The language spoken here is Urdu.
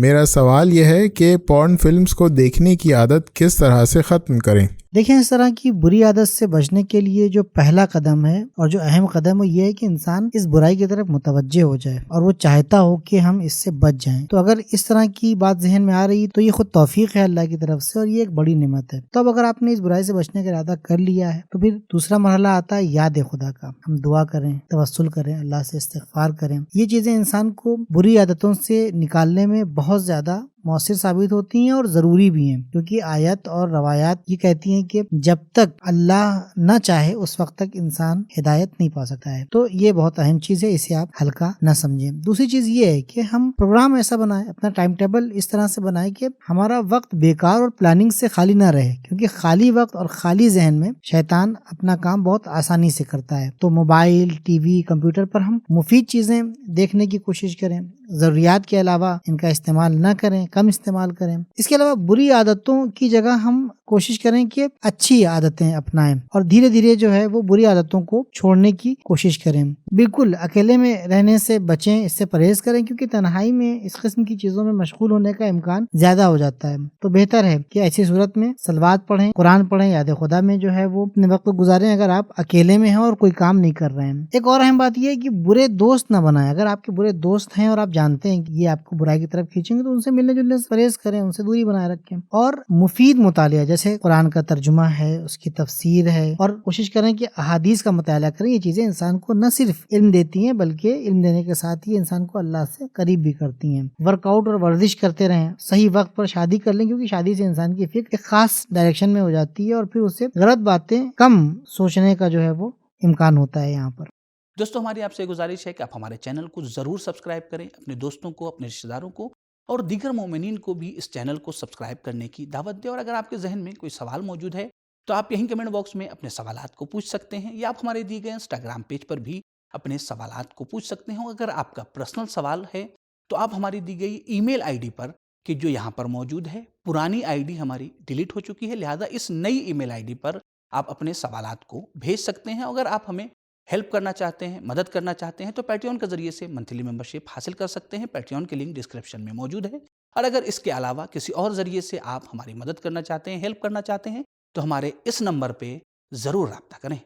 میرا سوال یہ ہے کہ پورن فلمز کو دیکھنے کی عادت کس طرح سے ختم کریں؟ دیکھیں، اس طرح کی بری عادت سے بچنے کے لیے جو پہلا قدم ہے اور جو اہم قدم وہ یہ ہے کہ انسان اس برائی کی طرف متوجہ ہو جائے اور وہ چاہتا ہو کہ ہم اس سے بچ جائیں۔ تو اگر اس طرح کی بات ذہن میں آ رہی تو یہ خود توفیق ہے اللہ کی طرف سے، اور یہ ایک بڑی نعمت ہے۔ تو اب اگر آپ نے اس برائی سے بچنے کا ارادہ کر لیا ہے تو پھر دوسرا مرحلہ آتا ہے یاد خدا کا۔ ہم دعا کریں، توسل کریں، اللہ سے استغفار کریں۔ یہ چیزیں انسان کو بری عادتوں سے نکالنے میں بہت زیادہ مؤثر ثابت ہوتی ہیں اور ضروری بھی ہیں، کیونکہ آیت اور روایات یہ کہتی ہیں کہ جب تک اللہ نہ چاہے اس وقت تک انسان ہدایت نہیں پا سکتا ہے۔ تو یہ بہت اہم چیز ہے، اسے آپ ہلکا نہ سمجھیں۔ دوسری چیز یہ ہے کہ ہم پروگرام ایسا بنائیں، اپنا ٹائم ٹیبل اس طرح سے بنائیں کہ ہمارا وقت بیکار اور پلاننگ سے خالی نہ رہے، کیونکہ خالی وقت اور خالی ذہن میں شیطان اپنا کام بہت آسانی سے کرتا ہے۔ تو موبائل، ٹی وی، کمپیوٹر پر ہم مفید چیزیں دیکھنے کی کوشش کریں، ضروریات کے علاوہ ان کا استعمال نہ کریں، کم استعمال کریں۔ اس کے علاوہ بری عادتوں کی جگہ ہم کوشش کریں کہ اچھی عادتیں اپنائیں اور دھیرے دھیرے جو ہے وہ بری عادتوں کو چھوڑنے کی کوشش کریں۔ بالکل اکیلے میں رہنے سے بچیں، اس سے پرہیز کریں، کیونکہ تنہائی میں اس قسم کی چیزوں میں مشغول ہونے کا امکان زیادہ ہو جاتا ہے۔ تو بہتر ہے کہ ایسی صورت میں صلوات پڑھیں، قرآن پڑھیں، یاد خدا میں جو ہے وہ اپنے وقت گزاریں اگر آپ اکیلے میں ہیں اور کوئی کام نہیں کر رہے ہیں۔ ایک اور اہم بات یہ ہے کہ برے دوست نہ بنائیں۔ اگر آپ کے برے دوست ہیں اور آپ جانتے ہیں کہ یہ آپ کو برائی کی طرف کھینچیں گے تو ان سے ملنے جلنے سے پرہیز کریں، ان سے دوری بنائے رکھیں، اور مفید مطالعہ جیسے قرآن کا ترجمہ ہے، اس کی تفسیر ہے، اور کوشش کریں کہ احادیث کا مطالعہ کریں۔ یہ چیزیں انسان کو نہ صرف علم دیتی ہیں بلکہ علم دینے کے ساتھ ہی انسان کو اللہ سے قریب بھی کرتی ہیں۔ ورک آؤٹ اور ورزش کرتے رہیں، صحیح وقت پر شادی کر لیں، کیونکہ شادی سے انسان کی فکر ایک خاص ڈائریکشن میں ہو جاتی ہے اور پھر اس سے غلط باتیں کم سوچنے کا جو ہے وہ امکان ہوتا ہے یہاں پر۔ دوستو، ہماری آپ سے گزارش ہے کہ آپ ہمارے چینل کو ضرور سبسکرائب کریں، اپنے دوستوں کو، اپنے رشتہ داروں کو اور دیگر مومنین کو بھی اس چینل کو سبسکرائب کرنے کی دعوت دیں۔ اور اگر آپ کے ذہن میں کوئی سوال موجود ہے تو آپ یہیں کمنٹ باکس میں اپنے سوالات کو پوچھ سکتے ہیں، یا آپ ہمارے دیے گئے انسٹاگرام پیج پر بھی اپنے سوالات کو پوچھ سکتے ہیں۔ اگر آپ کا پرسنل سوال ہے تو آپ ہماری دی گئی ای میل آئی ڈی پر، کہ جو یہاں پر موجود ہے، پرانی آئی ڈی ہماری ڈیلیٹ ہو چکی ہے، لہذا اس نئی ای میل آئی ڈی پر آپ اپنے سوالات کو بھیج سکتے ہیں۔ اگر آپ ہمیں ہیلپ کرنا چاہتے ہیں، مدد کرنا چاہتے ہیں، تو پیٹریون کے ذریعے سے منتھلی ممبرشپ حاصل کر سکتے ہیں۔ پیٹریون کی لنک ڈسکرپشن میں موجود ہے۔ اور اگر اس کے علاوہ کسی اور ذریعے سے آپ ہماری مدد کرنا چاہتے ہیں، ہیلپ کرنا چاہتے ہیں، تو ہمارے اس نمبر پہ ضرور رابطہ کریں۔